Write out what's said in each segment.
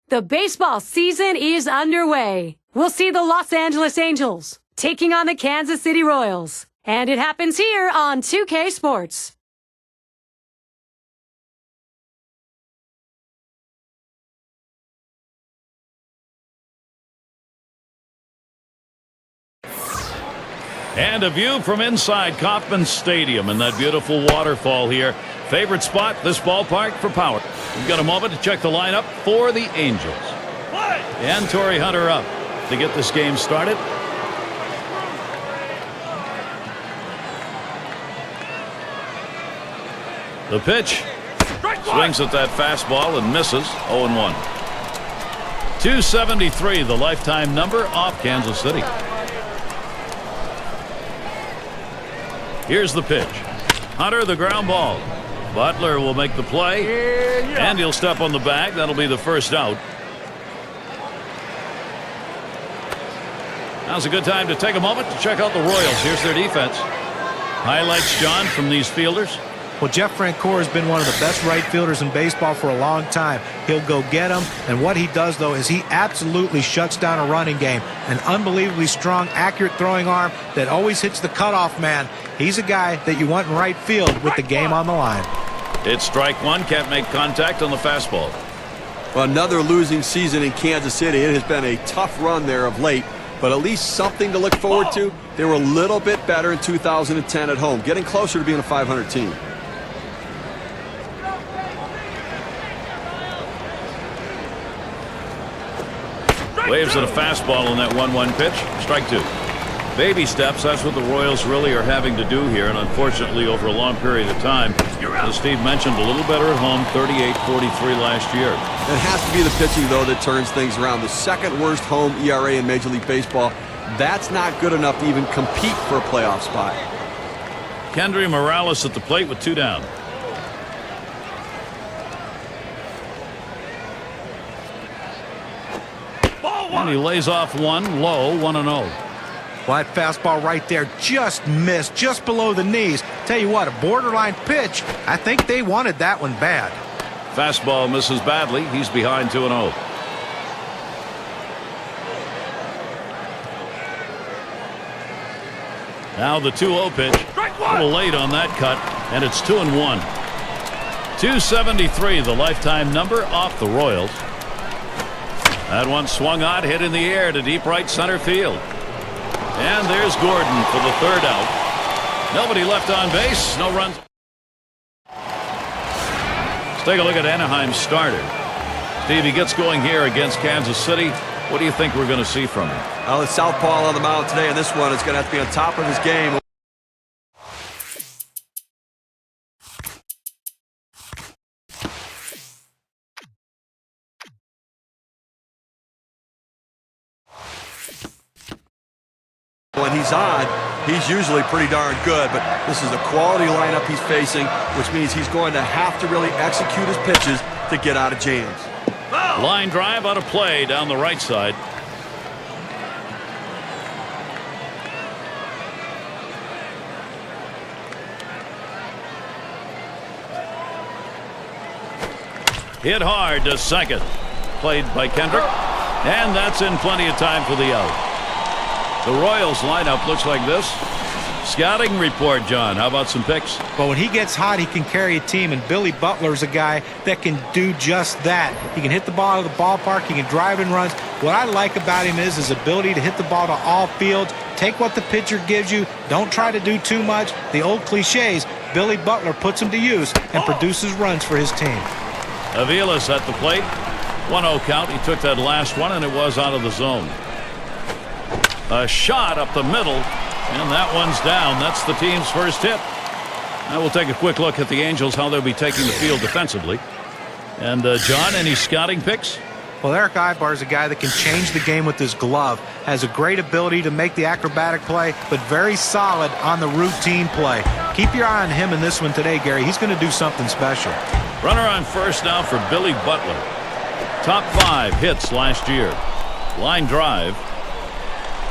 The baseball season is underway. We'll see the Los Angeles Angels taking on the Kansas City Royals. And it happens here on 2K Sports. And a view from inside Kauffman Stadium and that beautiful waterfall here. Favorite spot, this ballpark for power. We've got a moment to check the lineup for the Angels. And Torrey Hunter up to get this game started. The pitch. Swings at that fastball and misses. 0-1. 273, the lifetime number off Kansas City. Here's the pitch. Hunter, the ground ball. Butler will make the play. And he'll step on the bag. That'll be the first out. Now's a good time to take a moment to check out the Royals. Here's their defense. Highlights, John, from these fielders. Well, Jeff Francoeur has been one of the best right fielders in baseball for a long time. He'll go get them, and what he does, though, is he absolutely shuts down a running game. An unbelievably strong, accurate throwing arm that always hits the cutoff man. He's a guy that you want in right field with the game on the line. It's strike one. Can't make contact on the fastball. Another losing season in Kansas City. It has been a tough run there of late, but at least something to look forward to. They were a little bit better in 2010 at home, getting closer to being a 500 team. Waves at a fastball on that 1-1 pitch. Strike two. Baby steps. That's what the Royals really are having to do here, and unfortunately over a long period of time. As Steve mentioned, a little better at home, 38-43 last year. It has to be the pitching, though, that turns things around. The second worst home ERA in Major League Baseball. That's not good enough to even compete for a playoff spot. Kendry Morales at the plate with two down. And he lays off one low, 1-0. Well, that fastball right there just missed, just below the knees. Tell you what, a borderline pitch. I think they wanted that one bad. Fastball misses badly. He's behind 2-0. Now the 2-0 pitch. A little late on that cut, and it's 2-1. 273, the lifetime number off the Royals. That one swung on, hit in the air to deep right center field. And there's Gordon for the third out. Nobody left on base, no runs. Let's take a look at Anaheim's starter. Steve, he gets going here against Kansas City. What do you think we're going to see from him? Well, the southpaw on the mound today, and this one is going to have to be on top of his game. When he's on, he's usually pretty darn good, but this is a quality lineup he's facing, which means he's going to have to really execute his pitches to get out of jams. Line drive out of play down the right side. Hit hard to second. Played by Kendrick. And that's in plenty of time for the out. The Royals lineup looks like this. Scouting report, John. How about some picks? But when he gets hot, he can carry a team, and Billy Butler's a guy that can do just that. He can hit the ball out of the ballpark. He can drive and runs. What I like about him is his ability to hit the ball to all fields. Take what the pitcher gives you. Don't try to do too much. The old cliches, Billy Butler puts them to use and produces runs for his team. Avila's at the plate. 1-0 count. He took that last one, and it was out of the zone. A shot up the middle, and that one's down. That's the team's first hit. Now we'll take a quick look at the Angels, how they'll be taking the field defensively. And John, any scouting picks? Well, Eric Ibar is a guy that can change the game with his glove. Has a great ability to make the acrobatic play, but very solid on the routine play. Keep your eye on him in this one today, Gary. He's going to do something special. Runner on first now for Billy Butler. Top 5 hits last year. Line drive.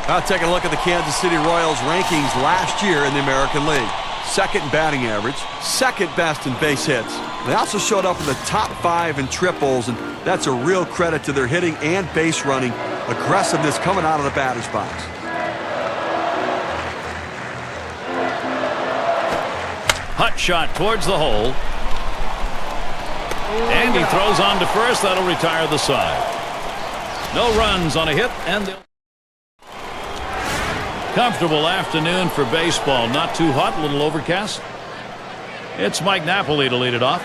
Now taking a look at the Kansas City Royals rankings last year in the American League. Second in batting average, second best in base hits. They also showed up in the top 5 in triples, and that's a real credit to their hitting and base running aggressiveness coming out of the batter's box. Hot shot towards the hole. And he throws on to first. That'll retire the side. No runs on a hit, and they'll... Comfortable afternoon for baseball. Not too hot, a little overcast. It's Mike Napoli to lead it off.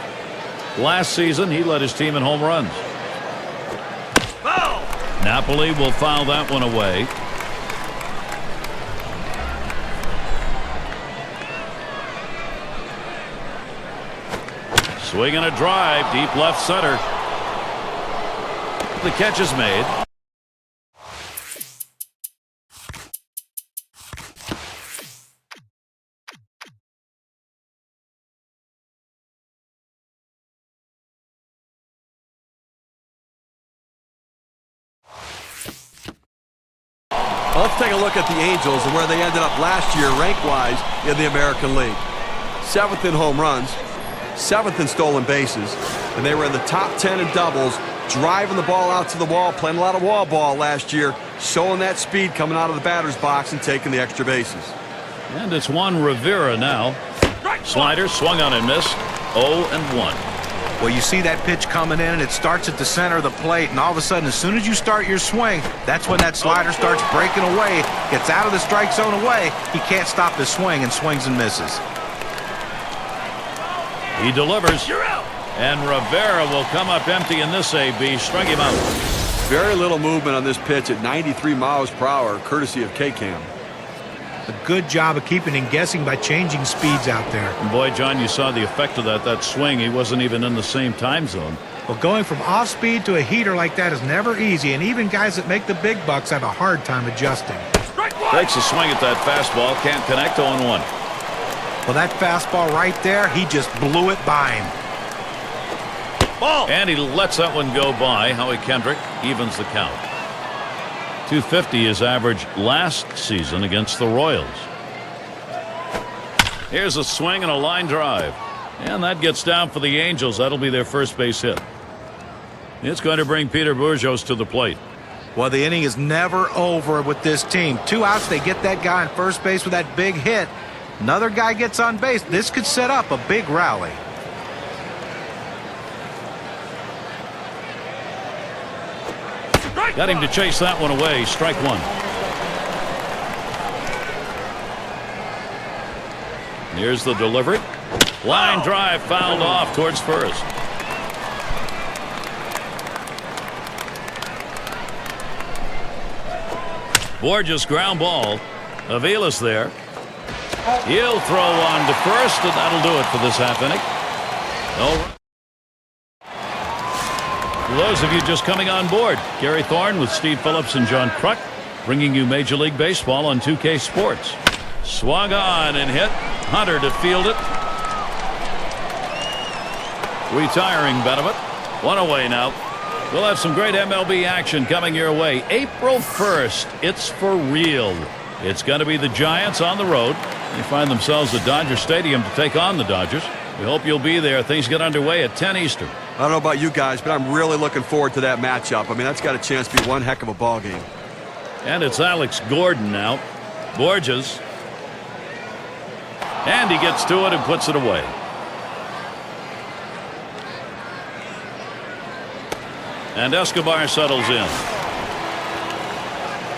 Last season, he led his team in home runs. Foul! Napoli will foul that one away. Swing and a drive, deep left center. The catch is made. Well, let's take a look at the Angels and where they ended up last year rank-wise in the American League. 7th in home runs, 7th in stolen bases, and they were in the top 10 in doubles, driving the ball out to the wall, playing a lot of wall ball last year, showing that speed coming out of the batter's box and taking the extra bases. And it's Juan Rivera now. Slider swung on and missed. 0-1. Well, you see that pitch coming in, and it starts at the center of the plate, and all of a sudden, as soon as you start your swing, that's when that slider starts breaking away, gets out of the strike zone away. He can't stop his swing and swings and misses. He delivers. You're out. And Rivera will come up empty in this AB. Struck him out. Very little movement on this pitch at 93 miles per hour, courtesy of K-Cam. A good job of keeping him guessing by changing speeds out there. And boy, John, you saw the effect of that swing. He wasn't even in the same time zone. Well, going from off speed to a heater like that is never easy, and even guys that make the big bucks have a hard time adjusting. Takes a swing at that fastball. Can't connect. 0-1. Well, that fastball right there, he just blew it by him. Ball. And he lets that one go by. Howie Kendrick evens the count. 250 is average last season against the Royals. Here's a swing and a line drive. And that gets down for the Angels. That'll be their first base hit. It's going to bring Peter Bourjos to the plate. Well, the inning is never over with this team. 2 outs, they get that guy on first base with that big hit. Another guy gets on base. This could set up a big rally. Got him to chase that one away. Strike 1. Here's the delivery. Line drive fouled off towards first. Bourjos ground ball. Avila's there. He'll throw on to first, and that'll do it for this half inning. No. For those of you just coming on board, Gary Thorne with Steve Phillips and John Kruk, bringing you Major League Baseball on 2K Sports. Swung on and hit. Hunter to field it. Retiring Benevit. 1 away now. We'll have some great MLB action coming your way. April 1st, it's for real. It's going to be the Giants on the road. They find themselves at Dodger Stadium to take on the Dodgers. We hope you'll be there. Things get underway at 10 Eastern. I don't know about you guys, but I'm really looking forward to that matchup. I mean, that's got a chance to be one heck of a ball game. And it's Alex Gordon now. Bourjos. And he gets to it and puts it away. And Escobar settles in.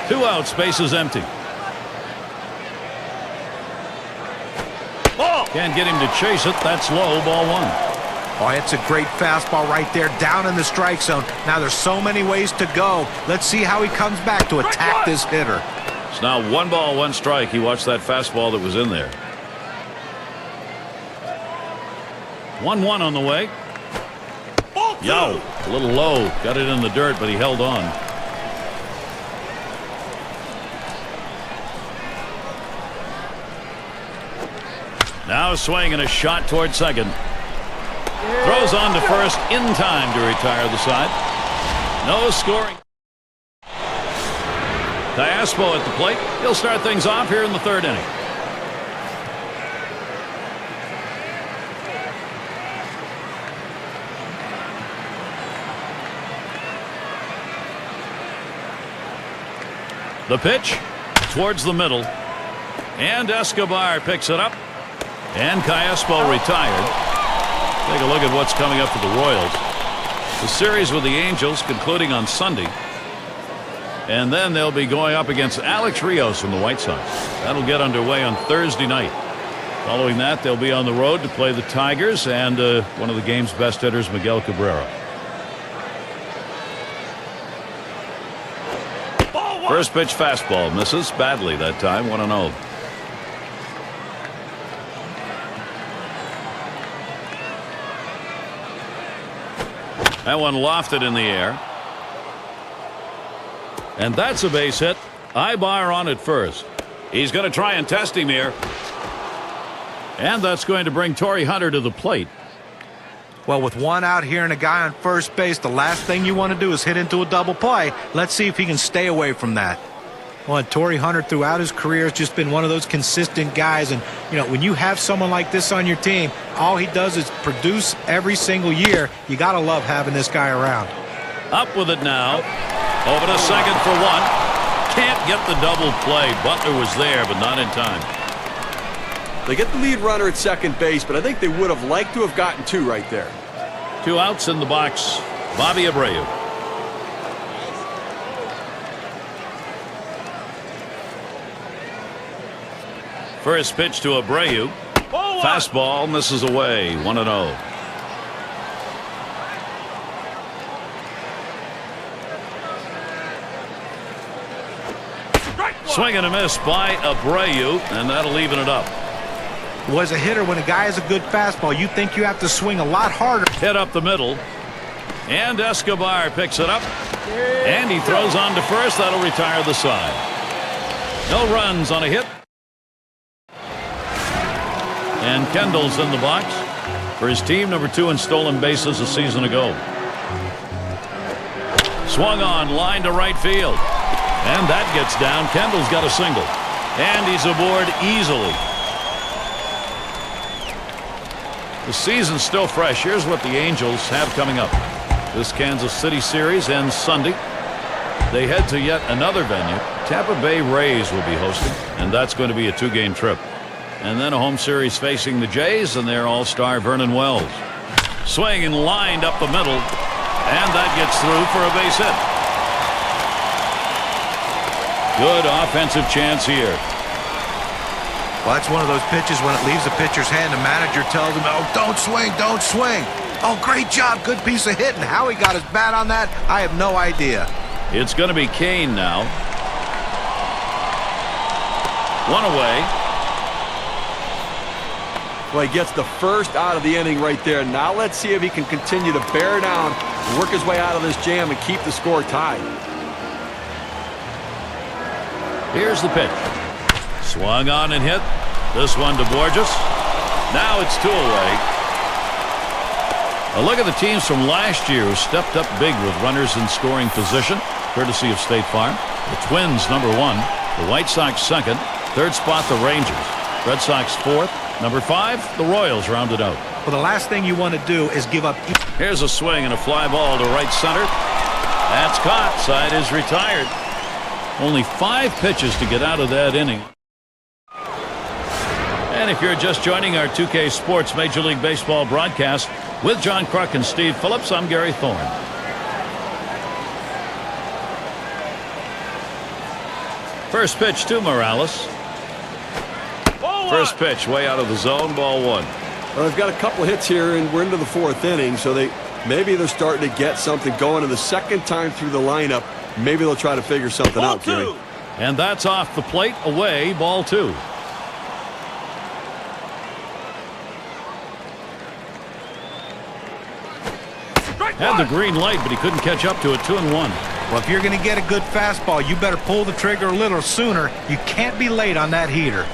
2 outs, base is empty. Ball. Can't get him to chase it. That's low. Ball 1. Oh, it's a great fastball right there down in the strike zone. Now there's so many ways to go. Let's see how he comes back to attack this hitter. It's now 1 ball, 1 strike. He watched that fastball that was in there. 1-1 on the way. Yo, a little low. Got it in the dirt, but he held on. Now a swing and a shot toward second. Throws on to first in time to retire the side. No scoring. Diaspo at the plate. He'll start things off here in the 3rd inning. The pitch towards the middle. And Escobar picks it up. And Crespo retired. Take a look at what's coming up for the Royals. The series with the Angels concluding on Sunday. And then they'll be going up against Alex Rios from the White Sox. That'll get underway on Thursday night. Following that, they'll be on the road to play the Tigers and one of the game's best hitters, Miguel Cabrera. First pitch fastball misses badly that time. 1-0. That one lofted in the air. And that's a base hit. Ibar on at first. He's going to try and test him here. And that's going to bring Torrey Hunter to the plate. Well, with one out here and a guy on first base, the last thing you want to do is hit into a double play. Let's see if he can stay away from that. Well, Torrey Hunter throughout his career has just been one of those consistent guys. And, you know, when you have someone like this on your team, all he does is produce every single year. You got to love having this guy around. Up with it now. Over to second for one. Can't get the double play. Butler was there, but not in time. They get the lead runner at second base, but I think they would have liked to have gotten two right there. 2 outs in the box. Bobby Abreu. First pitch to Abreu. Fastball misses away. 1-0. Swing and a miss by Abreu, and that'll even it up. Well, as a hitter, when a guy has a good fastball, you think you have to swing a lot harder. Hit up the middle. And Escobar picks it up. And he throws on to first. That'll retire the side. No runs on a hit. And Kendall's in the box for his team, number 2 in stolen bases a season ago. Swung on, line to right field. And that gets down. Kendall's got a single. And he's aboard easily. The season's still fresh. Here's what the Angels have coming up. This Kansas City series ends Sunday. They head to yet another venue. Tampa Bay Rays will be hosting, and that's going to be a 2-game trip. And then a home series facing the Jays and their all-star Vernon Wells. Swing and lined up the middle. And that gets through for a base hit. Good offensive chance here. Well, that's one of those pitches when it leaves the pitcher's hand, the manager tells him, oh, don't swing, don't swing. Oh, great job, good piece of hitting. How he got his bat on that, I have no idea. It's going to be Kane now. One away. Well, he gets the first out of the inning right there. Now let's see if he can continue to bear down, work his way out of this jam, and keep the score tied. Here's the pitch. Swung on and hit. This one to Borges. Now it's 2 away. A look at the teams from last year who stepped up big with runners in scoring position, courtesy of State Farm. The Twins, number 1. The White Sox, 2nd. 3rd spot, the Rangers. Red Sox, 4th. Number 5, the Royals rounded out. Well, the last thing you want to do is give up. Here's a swing and a fly ball to right center. That's caught. Side is retired. Only 5 pitches to get out of that inning. And if you're just joining our 2K Sports Major League Baseball broadcast with John Kruk and Steve Phillips, I'm Gary Thorne. First pitch to Morales. First pitch way out of the zone, ball 1. Well, they've got a couple hits here, and we're into the 4th inning, so maybe they're starting to get something going. And the second time through the lineup, maybe they'll try to figure something out, Gary. And that's off the plate, away, ball 2. Had the green light, but he couldn't catch up to it. 2-1. Well, if you're going to get a good fastball, you better pull the trigger a little sooner. You can't be late on that heater.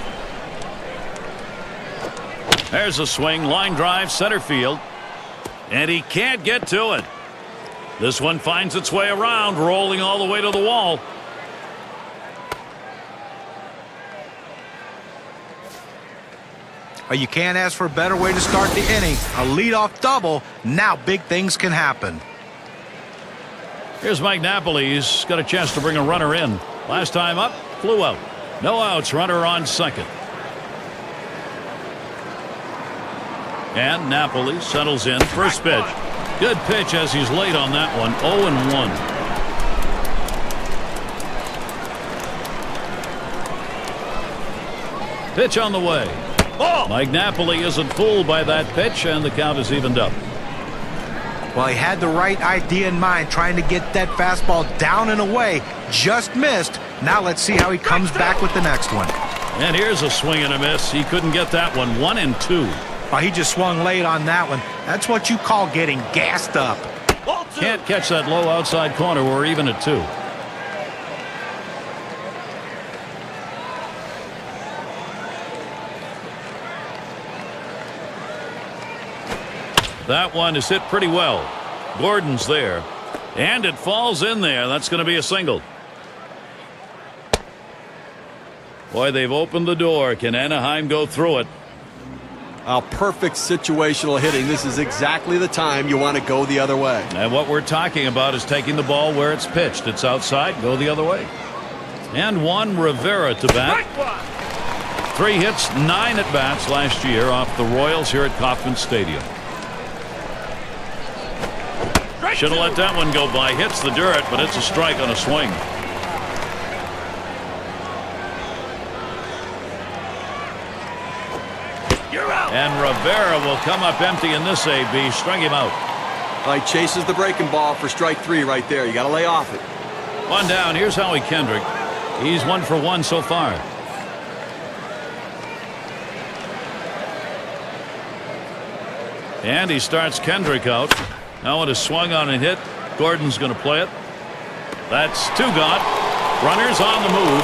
There's a swing, line drive, center field. And he can't get to it. This one finds its way around, rolling all the way to the wall. You can't ask for a better way to start the inning. A leadoff double. Now big things can happen. Here's Mike Napoli. He's got a chance to bring a runner in Last time up, flew out. No outs, runner on second. And Napoli settles in. First pitch. Good pitch as he's late on that one. 0-1. Pitch on the way. Mike Napoli isn't fooled by that pitch, and the count is evened up. Well, he had the right idea in mind, trying to get that fastball down and away. Just missed. Now let's see how he comes back with the next one. And here's a swing and a miss. He couldn't get that one. 1-2. Oh, he just swung late on that one. That's what you call getting gassed up. Can't catch that low outside corner. We're even at 2. That one is hit pretty well. Gordon's there. And it falls in there. That's going to be a single. Boy, they've opened the door. Can Anaheim go through it? Perfect situational hitting. This is exactly the time you want to go the other way. And what we're talking about is taking the ball where it's pitched. It's outside. Go the other way. And Juan Rivera to bat. 3 hits, 9 at bats last year off the Royals here at Kauffman Stadium. Should have let that one go by. Hits the dirt, but it's a strike on a swing. And Rivera will come up empty in this AB. Strung him out. He chases the breaking ball for strike 3 right there. You got to lay off it. 1 down. Here's Howie Kendrick. He's 1 for 1 so far. And he starts Kendrick out. Now it is swung on and hit. Gordon's going to play it. That's 2 gone. Runners on the move.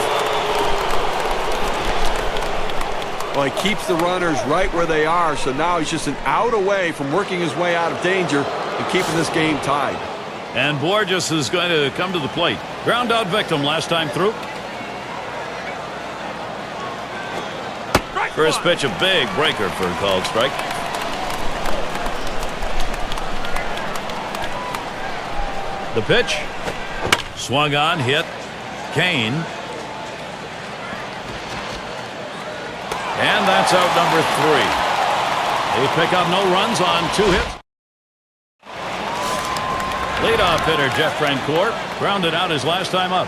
Well, he keeps the runners right where they are, so now he's just an out away from working his way out of danger and keeping this game tied. And Borges is going to come to the plate. Ground out victim last time through. First pitch, a big breaker for a called strike. The pitch. Swung on, hit. Kane. And that's out number 3. They pick up no runs on 2 hits. Leadoff hitter Jeff Francoeur grounded out his last time up.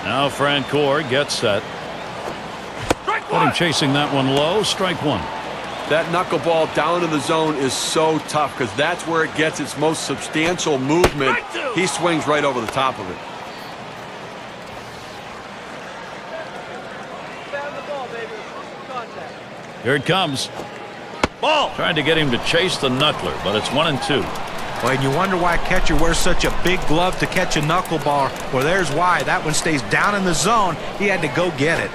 Now Francoeur gets set. Got him chasing that one low. Strike 1. That knuckleball down in the zone is so tough because that's where it gets its most substantial movement. He swings right over the top of it. Here it comes. Ball. Trying to get him to chase the knuckler, but it's 1-2. Well, and you wonder why a catcher wears such a big glove to catch a knuckleball. Well, there's why. That one stays down in the zone. He had to go get it.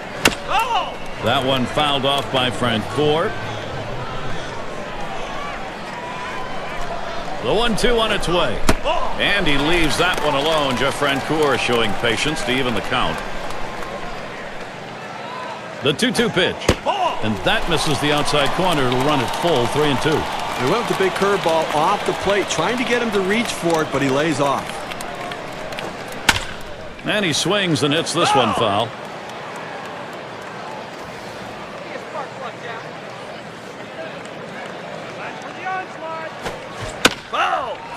Oh! That one fouled off by Francoeur. The 1-2 on its way. And he leaves that one alone. Jeff Francoeur showing patience to even the count. The 2-2 pitch. And that misses the outside corner. It'll run it full. 3-2. He went with the big curveball off the plate, trying to get him to reach for it, but he lays off. And he swings and hits this one foul.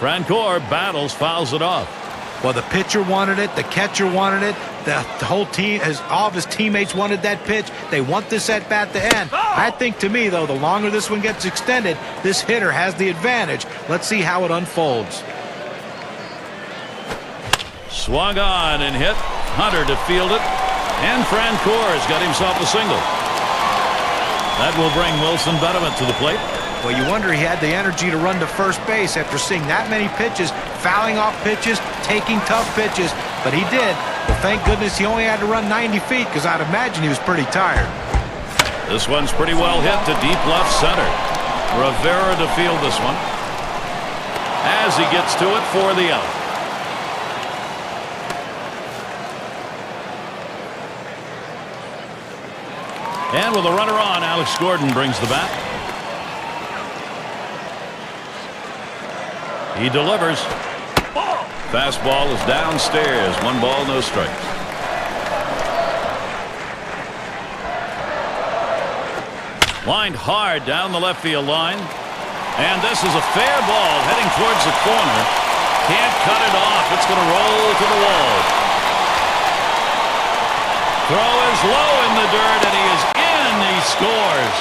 Francoeur battles, fouls it off. Well, the pitcher wanted it, the catcher wanted it, the whole team, all of his teammates wanted that pitch. They want this at bat to end. I think, to me, though, the longer this one gets extended, this hitter has the advantage. Let's see how it unfolds. Swung on and hit. Hunter to field it. And Francoeur has got himself a single. That will bring Wilson Betterman to the plate. Well, you wonder he had the energy to run to first base after seeing that many pitches, fouling off pitches, taking tough pitches, but he did. Well, thank goodness he only had to run 90 feet because I'd imagine he was pretty tired. This one's pretty well hit to deep left center. Rivera to field this one as he gets to it for the out. And with a runner on, Alex Gordon brings the bat. He delivers. Fastball is downstairs. 1 ball, no strikes. Lined hard down the left field line. And this is a fair ball heading towards the corner. Can't cut it off. It's going to roll to the wall. Throw is low in the dirt, and he is in. He scores.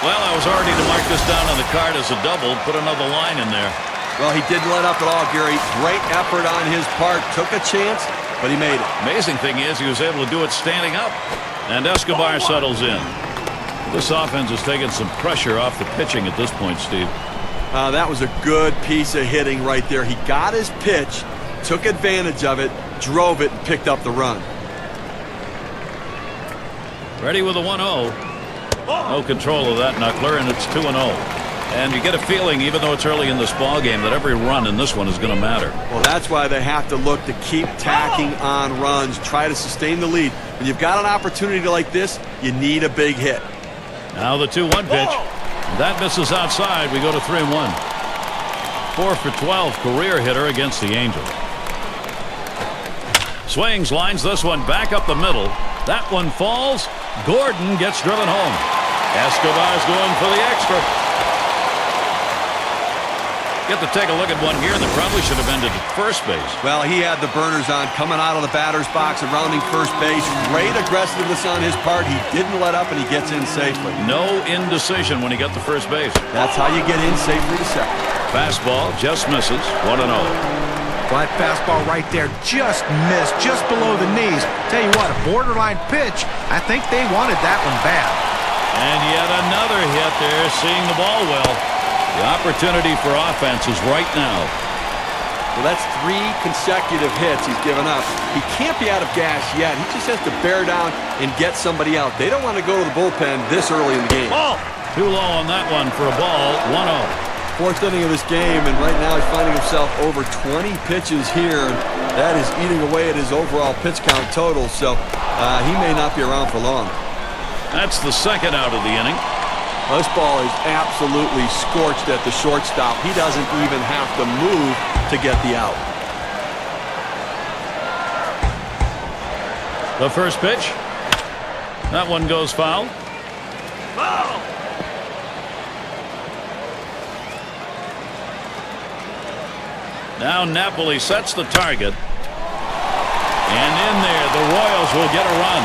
Well, I was already to mark this down on the card as a double. Put another line in there. Well, he didn't let up at all, Gary. Great effort on his part. Took a chance, but he made it. Amazing thing is he was able to do it standing up. And Escobar settles in. This offense is taking some pressure off the pitching at this point, Steve. That was a good piece of hitting right there. He got his pitch, took advantage of it, drove it, and picked up the run. Ready with a 1-0. No control of that knuckler, and it's 2-0. And you get a feeling, even though it's early in this ball game, that every run in this one is going to matter. Well, that's why they have to look to keep tacking on runs, try to sustain the lead. When you've got an opportunity like this, you need a big hit. Now the 2-1 pitch. That misses outside. We go to 3-1. 4 for 12 career hitter against the Angels. Swings, lines this one back up the middle. That one falls. Gordon gets driven home. Escobar's going for the extra. Get to take a look at one here that probably should have ended at first base. Well, he had the burners on coming out of the batter's box and rounding first base. Great aggressiveness on his part. He didn't let up, and he gets in safely. No indecision when he got to first base. That's how you get in safely to second. Fastball just misses. 1-0. That fastball right there just missed, just below the knees. Tell you what, a borderline pitch. I think they wanted that one bad. And yet another hit there, seeing the ball well. The opportunity for offense is right now. Well, that's 3 consecutive hits he's given up. He can't be out of gas yet. He just has to bear down and get somebody out. They don't want to go to the bullpen this early in the game. Ball. Too low on that one for a ball. 1-0. 4th inning of this game, and right now he's finding himself over 20 pitches here, and that is eating away at his overall pitch count total, so he may not be around for long. That's the second out of the inning. This ball is absolutely scorched at the shortstop. He doesn't even have to move to get the out. The first pitch. That one goes foul. Foul! Now Napoli sets the target. And in there, the Royals will get a run.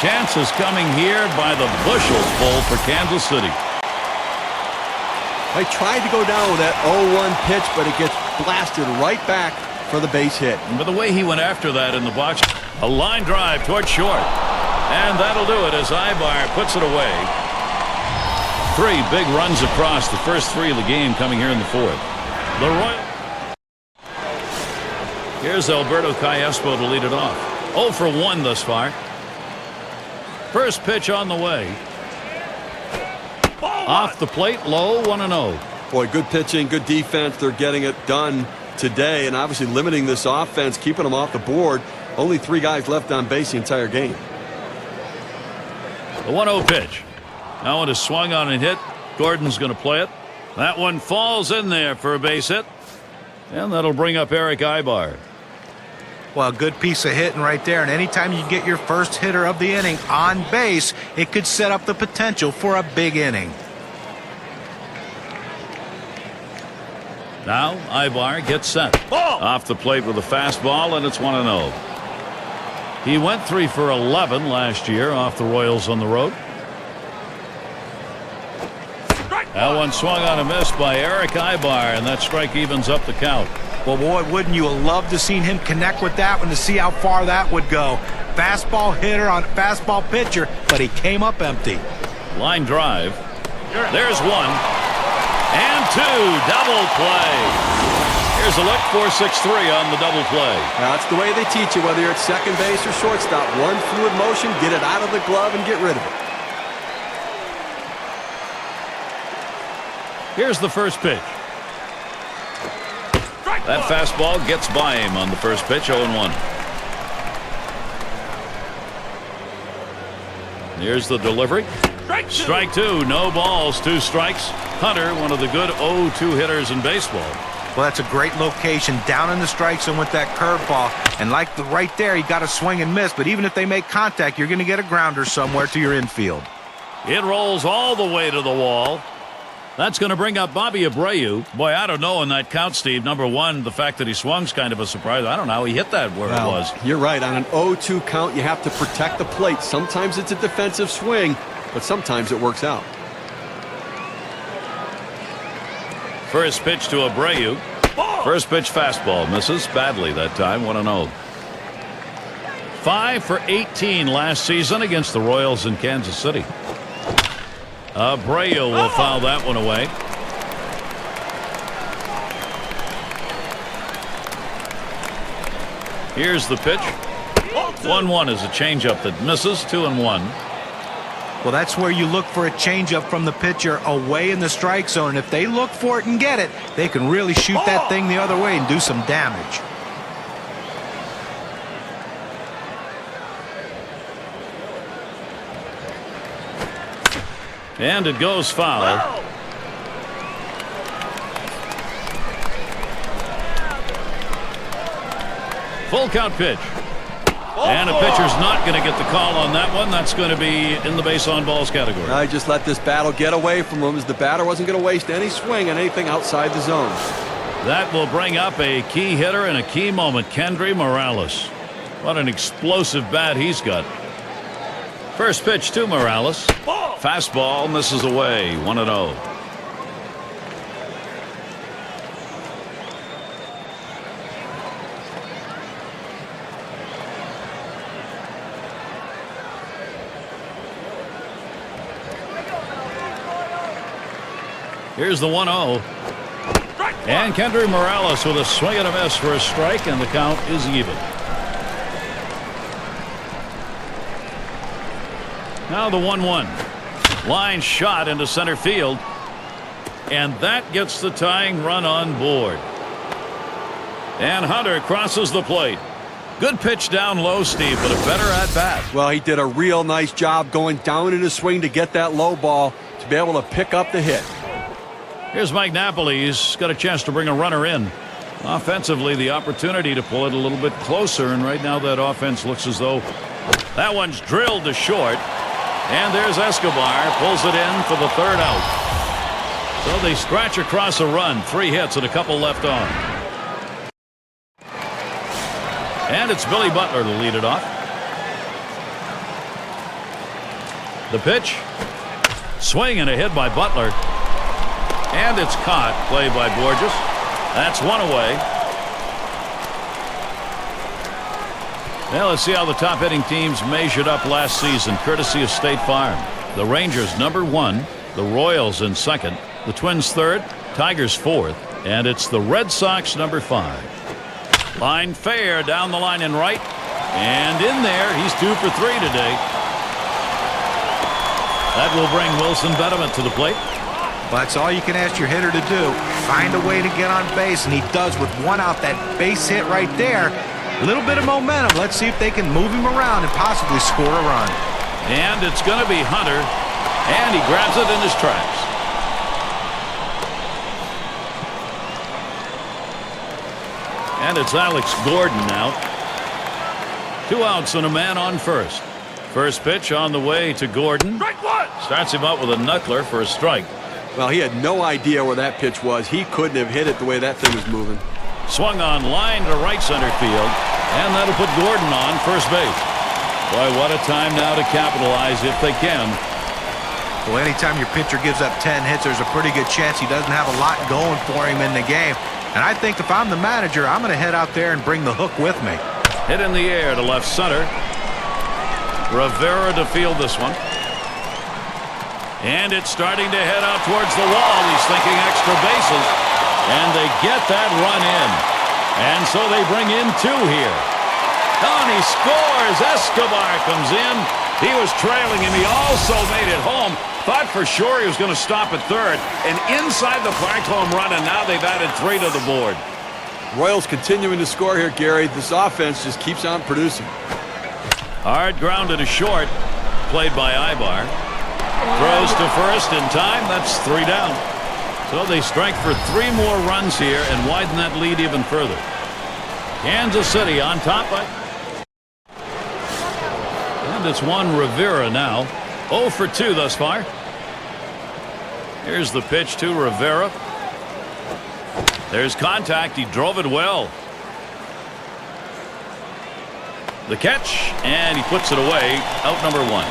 Chances coming here by the bushels full for Kansas City. They tried to go down with that 0-1 pitch, but it gets blasted right back for the base hit. But the way he went after that in the box, a line drive towards short. And that'll do it as Ibar puts it away. 3 big runs across, the first 3 of the game coming here in the 4th. The Royals. Here's Alberto Callaspo to lead it off. 0 for 1 thus far. First pitch on the way. Off the plate, low, 1-0. Boy, good pitching, good defense. They're getting it done today, and obviously limiting this offense, keeping them off the board. Only 3 guys left on base the entire game. The 1-0 pitch. That one is swung on and hit. Gordon's going to play it. That one falls in there for a base hit. And that'll bring up Eric Ibar. Well, a good piece of hitting right there, and anytime you get your first hitter of the inning on base, it could set up the potential for a big inning. Now Ibar gets set. Off the plate with a fastball, and it's 1-0. He went 3 for 11 last year off the Royals on the road. That one swung on a miss by Eric Ibar, and that strike evens up the count. Well, boy, wouldn't you have loved to seen him connect with that one to see how far that would go. Fastball hitter on a fastball pitcher, but he came up empty. Line drive. There's 1. And 2. Double play. Here's a look, 4-6-3 on the double play. That's the way they teach you, whether you're at second base or shortstop. One fluid motion, get it out of the glove and get rid of it. Here's the first pitch. That fastball gets by him on the first pitch, 0-1. Here's the delivery. Strike 2, no balls, 2 strikes. Hunter, one of the good 0-2 hitters in baseball. Well, that's a great location down in the strike zone with that curveball. And like right there, you got to swing and miss. But even if they make contact, you're going to get a grounder somewhere to your infield. It rolls all the way to the wall. That's going to bring up Bobby Abreu. Boy, I don't know in that count, Steve. Number one, the fact that he swung's kind of a surprise. I don't know how he hit that where it was. You're right. On an 0-2 count, you have to protect the plate. Sometimes it's a defensive swing, but sometimes it works out. First pitch to Abreu. First pitch fastball. Misses badly that time. 1-0. 5 for 18 last season against the Royals in Kansas City. Abreu will foul that one away. Here's the pitch. 1-1 is a changeup that misses. 2-1. Well, that's where you look for a changeup from the pitcher away in the strike zone. And if they look for it and get it, they can really shoot that thing the other way and do some damage. And it goes foul. Full count pitch. And a pitcher's not going to get the call on that one. That's going to be in the base on balls category. I just let this battle get away from him, as the batter wasn't going to waste any swing on anything outside the zone. That will bring up a key hitter in a key moment, Kendry Morales. What an explosive bat he's got. First pitch to Morales. Fastball misses away. 1-0. Here's the 1-0. And Kendry Morales with a swing and a miss for a strike, and the count is even. Now the 1-1. Line shot into center field. And that gets the tying run on board. And Hunter crosses the plate. Good pitch down low, Steve, but a better at bat. Well, he did a real nice job going down in his swing to get that low ball to be able to pick up the hit. Here's Mike Napoli. He's got a chance to bring a runner in. Offensively, the opportunity to pull it a little bit closer, and right now that offense looks as though that one's drilled to short. And there's Escobar, pulls it in for the third out. So they scratch across a run. 3 hits and a couple left on. And it's Billy Butler to lead it off. The pitch. Swing and a hit by Butler. And it's caught. Play by Borges. That's one away. Now let's see how the top hitting teams measured up last season, courtesy of State Farm. The Rangers number 1, the Royals in 2nd, the Twins 3rd, Tigers 4th, and it's the Red Sox number 5. Line fair down the line and right, and in there. He's 2 for 3 today. That will bring Wilson Betterman to the plate. Well, that's all you can ask your hitter to do. Find a way to get on base, and he does with 1 out. That base hit right there. A little bit of momentum. Let's see if they can move him around and possibly score a run. And it's going to be Hunter, and he grabs it in his tracks. And it's Alex Gordon now. 2 outs and a man on first. First pitch on the way to Gordon. Starts him out with a knuckler for a strike. Well, he had no idea where that pitch was. He couldn't have hit it the way that thing was moving. Swung on line to right center field, and that'll put Gordon on first base. Boy, what a time now to capitalize if they can. Well, anytime your pitcher gives up 10 hits, there's a pretty good chance he doesn't have a lot going for him in the game. And I think if I'm the manager, I'm going to head out there and bring the hook with me. Hit in the air to left center. Rivera to field this one. And it's starting to head out towards the wall. He's thinking extra bases. And they get that run in. And so they bring in 2 here. And he scores. Escobar comes in. He was trailing him. He also made it home. Thought for sure he was going to stop at third. And inside the park home run, and now they've added 3 to the board. Royals continuing to score here, Gary. This offense just keeps on producing. Hard grounded to short. Played by Ibar. Throws to first in time. That's 3 down. So they strike for 3 more runs here and widen that lead even further. Kansas City on top. And it's Juan Rivera now. 0 for 2 thus far. Here's the pitch to Rivera. There's contact. He drove it well. The catch, and he puts it away. Out number 1.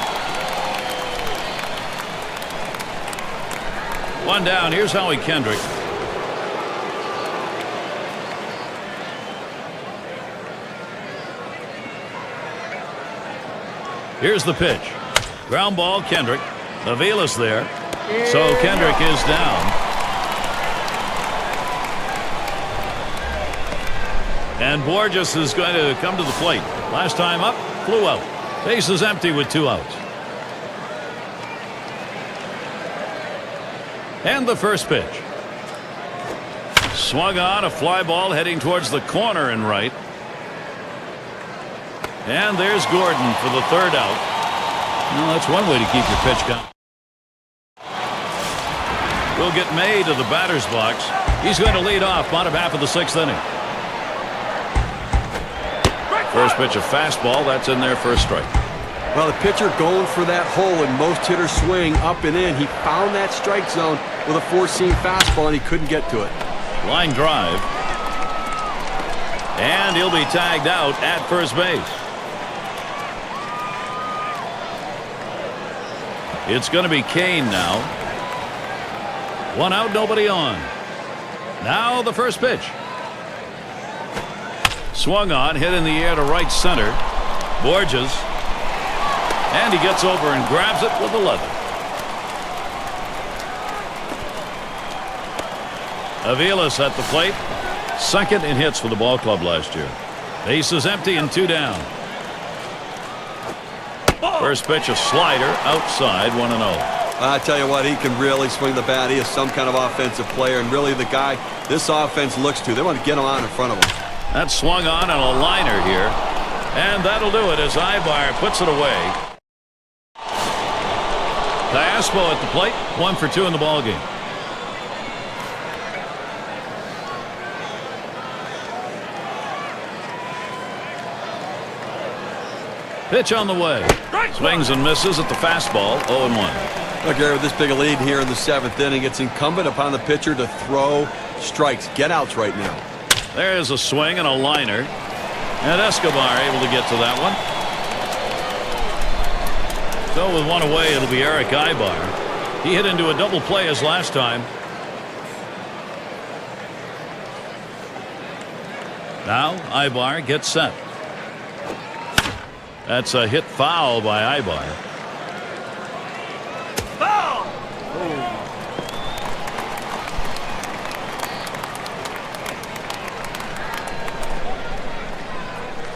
1 down. Here's Howie Kendrick. Here's the pitch. Ground ball, Kendrick. Avila's there. So Kendrick is down. And Borges is going to come to the plate. Last time up, flew out. Base is empty with 2 outs. And the first pitch. Swung on, a fly ball heading towards the corner and right. And there's Gordon for the 3rd out. Well, that's one way to keep your pitch count. Will get May to the batter's box. He's going to lead off bottom half of the 6th inning. First pitch, a fastball. That's in there for a strike. Well, the pitcher going for that hole, and most hitters swing up and in. He found that strike zone with a 4-seam fastball, and he couldn't get to it. Line drive. And he'll be tagged out at first base. It's going to be Kane now. 1 out, nobody on. Now the first pitch. Swung on, hit in the air to right center. Borges. And he gets over and grabs it with 11. Avila's at the plate. 2nd in hits for the ball club last year. Base is empty and 2 down. First pitch, a slider outside, 1-0. I tell you what, he can really swing the bat. He is some kind of offensive player, and really the guy this offense looks to. They want to get him on in front of him. That swung on a liner here. And that'll do it as Ibar puts it away. Tstashe at the plate. 1 for 2 in the ballgame. Pitch on the way. Swings and misses at the fastball. 0-1. Look, Gary, with this big a lead here in the 7th inning, it's incumbent upon the pitcher to throw strikes. Get outs right now. There's a swing and a liner. And Escobar able to get to that one. So with 1 away, it'll be Eric Ibar. He hit into a double play as last time. Now Ibar gets set. That's a hit foul by Ibar. Foul!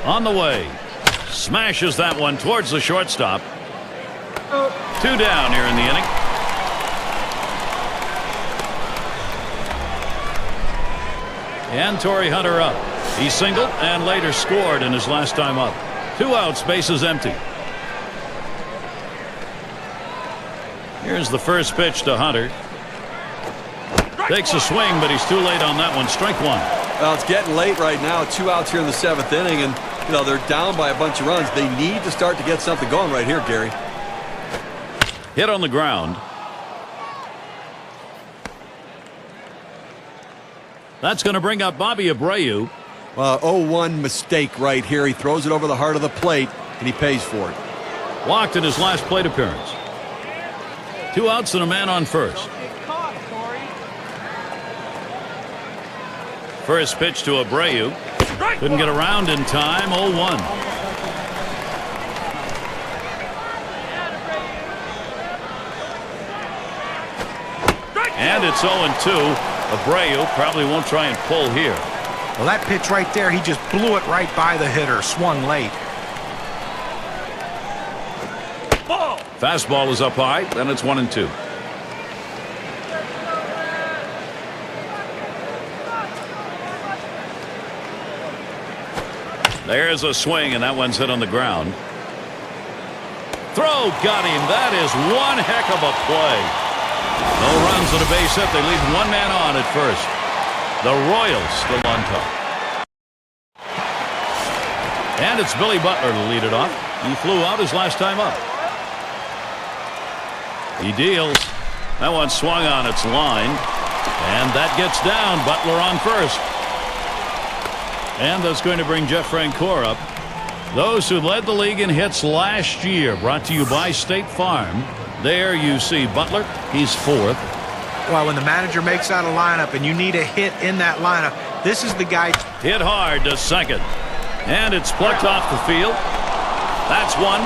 On the way. Smashes that one towards the shortstop. 2 down here in the inning. And Torrey Hunter up. He singled and later scored in his last time up. 2 outs, bases empty. Here's the first pitch to Hunter. Takes a swing, but he's too late on that one. Strike 1. Well, it's getting late right now. 2 outs here in the 7th inning, and you know they're down by a bunch of runs. They need to start to get something going right here, Gary. Hit on the ground. That's going to bring up Bobby Abreu. 0-1 mistake right here. He throws it over the heart of the plate, and he pays for it. Walked in his last plate appearance. 2 outs and a man on first. First pitch to Abreu. Couldn't get around in time. 0-1. And it's 0-2. Abreu probably won't try and pull here. Well, that pitch right there, he just blew it right by the hitter. Swung late. Fastball is up high. Then it's 1-2. There's a swing, and that one's hit on the ground. Throw got him. That is one heck of a play. No runs and a base hit. They leave one man on at first. The Royals still on top. And it's Billy Butler to lead it off. He flew out his last time up. He deals. That one swung on its line. And that gets down. Butler on first. And that's going to bring Jeff Francoeur up. Those who led the league in hits last year, brought to you by State Farm. There you see Butler. He's fourth. Well, when the manager makes out a lineup and you need a hit in that lineup, this is the guy. Hit hard to second. And it's plucked off the field. That's one.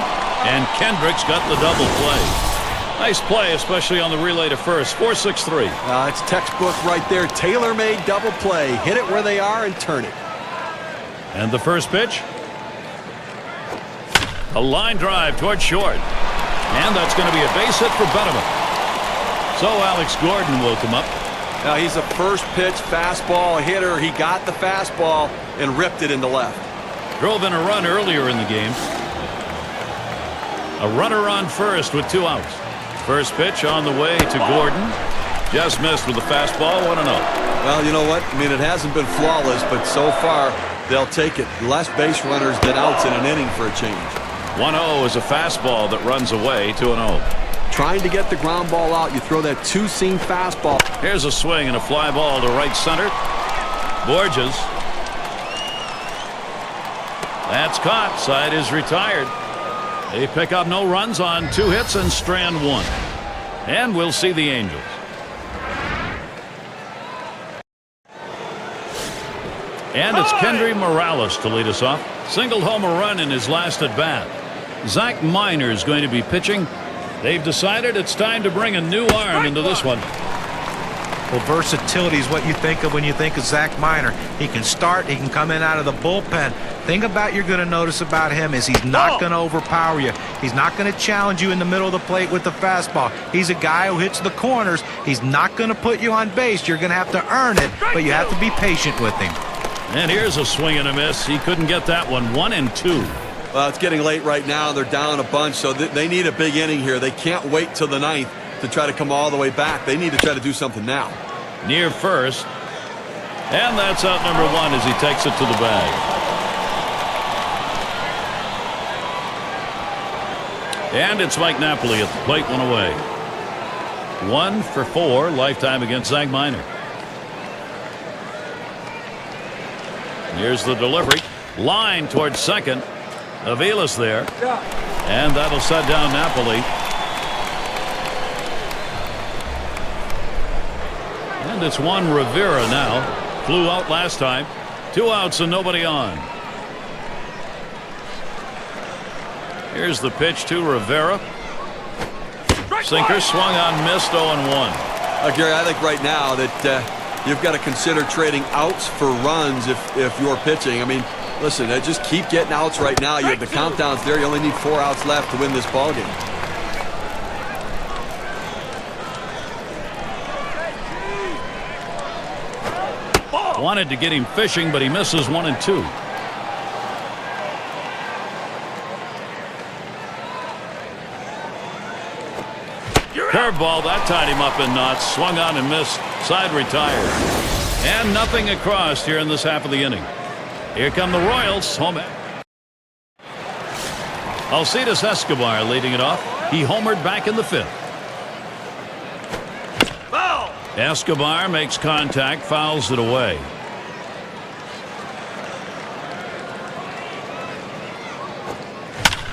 And Kendrick's got the double play. Nice play, especially on the relay to first. 4-6-3. It's textbook right there. Tailor-made double play. Hit it where they are and turn it. And the first pitch. A line drive toward short. And that's going to be a base hit for Benjamin. So Alex Gordon will come up. Now he's a first pitch fastball hitter. He got the fastball and ripped it into left. Drove in a run earlier in the game. A runner on first with 2 outs. First pitch on the way to Gordon. Just missed with the fastball. 1-0. Well, you know what? I mean, it hasn't been flawless, but so far they'll take it. Less base runners than outs in an inning for a change. 1-0 is a fastball that runs away. 2-0. Trying to get the ground ball out. You throw that two-seam fastball. Here's a swing and a fly ball to right center. Borges. That's caught. Side is retired. They pick up no runs on 2 hits and strand 1. And we'll see the Angels. And it's Kendry Morales to lead us off. Singled home a run in his last at bat. Zach Miner is going to be pitching. They've decided it's time to bring a new arm into this one. Well, versatility is what you think of when you think of Zach Miner. He can start. He can come in out of the bullpen. Thing about you're going to notice about him is he's not going to overpower you. He's not going to challenge you in the middle of the plate with the fastball. He's a guy who hits the corners. He's not going to put you on base. You're going to have to earn it, but you have to be patient with him. And here's a swing and a miss. He couldn't get that one. 1-2. Well, it's getting late right now. They're down a bunch, so they need a big inning here. They can't wait till the 9th to try to come all the way back. They need to try to do something now. Near first. And that's out number 1 as he takes it to the bag. And it's Mike Napoli at the plate, 1 away. 1 for 4 lifetime against Zach Miner. Here's the delivery. Line towards second. Avila's there. And that'll set down Napoli. And it's Juan Rivera now. Flew out last time. 2 outs and nobody on. Here's the pitch to Rivera. Sinker swung on, missed. 0-1. Gary, I think right now that you've got to consider trading outs for runs if you're pitching. I mean, listen, just keep getting outs right now. You have the countdowns there. You only need 4 outs left to win this ball game. Wanted to get him fishing, but he misses 1 and 2. Curveball, that tied him up in knots. Swung on and missed. Side retired. And nothing across here in this half of the inning. Here come the Royals. Home. Alcides Escobar leading it off. He homered back in the 5th. Escobar makes contact, fouls it away.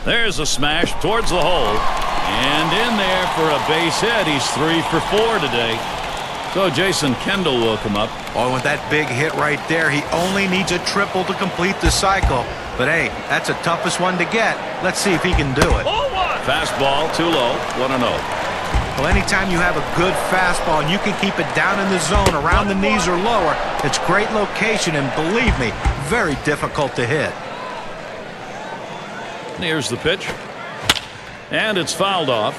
There's a smash towards the hole. And in there for a base hit. He's 3 for 4 today. So Jason Kendall will come up. Oh, with that big hit right there, he only needs a triple to complete the cycle. But hey, that's the toughest one to get. Let's see if he can do it. Fastball too low. 1-0. Well, anytime you have a good fastball and you can keep it down in the zone around the knees or lower, it's great location and believe me, very difficult to hit. Here's the pitch. And it's fouled off.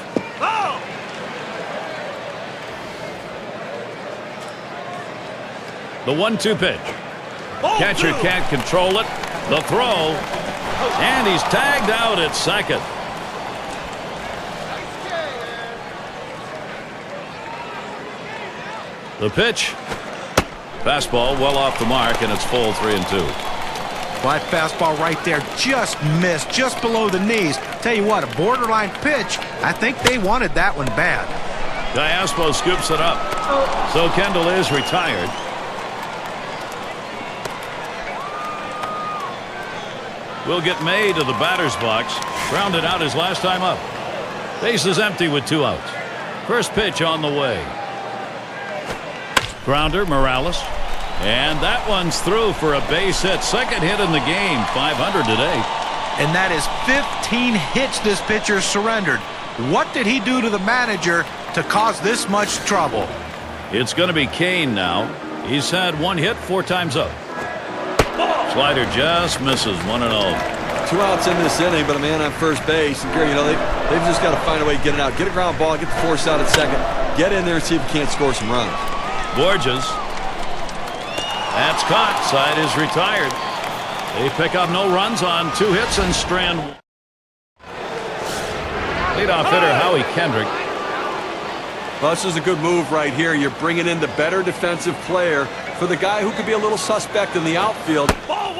The 1-2 pitch. Catcher can't control it. The throw. And he's tagged out at second. The pitch. Fastball well off the mark, and it's full 3-2. Well, that fastball right there just missed, just below the knees. Tell you what, a borderline pitch. I think they wanted that one bad. Diaspo scoops it up. So Kendall is retired. Will get May to the batter's box. Grounded out his last time up. Base is empty with 2 outs. First pitch on the way. Grounder, Morales. And that one's through for a base hit. Second hit in the game. 500 today. And that is 15 hits this pitcher surrendered. What did he do to the manager to cause this much trouble? It's going to be Kane now. He's had 1 hit 4 times up. Slider just misses. 1-0. 2 outs in this inning, but a man on first base. And Gary, you know, they've just got to find a way to get it out. Get a ground ball, get the force out at second. Get in there and see if you can't score some runs. Borges. That's caught. Side is retired. They pick up no runs on 2 hits and strand. Leadoff hitter Howie Kendrick. Well, this is a good move right here. You're bringing in the better defensive player for the guy who could be a little suspect in the outfield.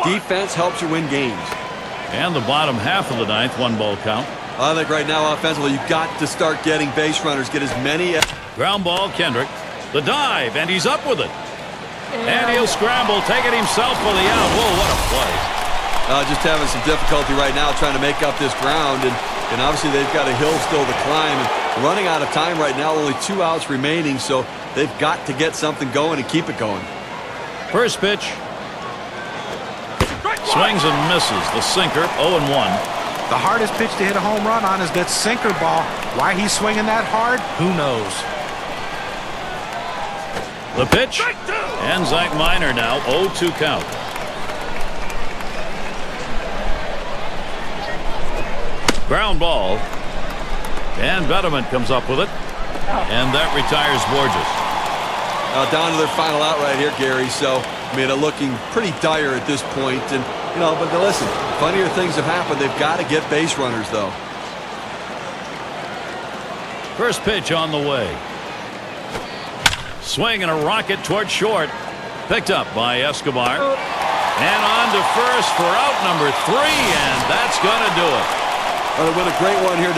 Defense helps you win games. And the bottom half of the 9th, 1-ball count. I think right now offensively you've got to start getting base runners. Get as many. Ground ball, Kendrick. The dive, and he's up with it. And he'll scramble, take it himself for the out. Whoa, what a play. Just having some difficulty right now trying to make up this ground. And obviously they've got a hill still to climb. And running out of time right now, only 2 outs remaining. So they've got to get something going and keep it going. First pitch. Swings and misses. The sinker, 0-1. The hardest pitch to hit a home run on is that sinker ball. Why he's swinging that hard, who knows? The pitch. And Zach Minor now, 0-2 count. Ground ball. And Betterman comes up with it. And that retires Borges. Down to their final out right here, Gary. So, I mean, looking pretty dire at this point. And, you know, but listen, funnier things have happened. They've got to get base runners, though. First pitch on the way. Swing and a rocket toward short. Picked up by Escobar. And on to first for out number 3. And that's going to do it. Well, what a great one here.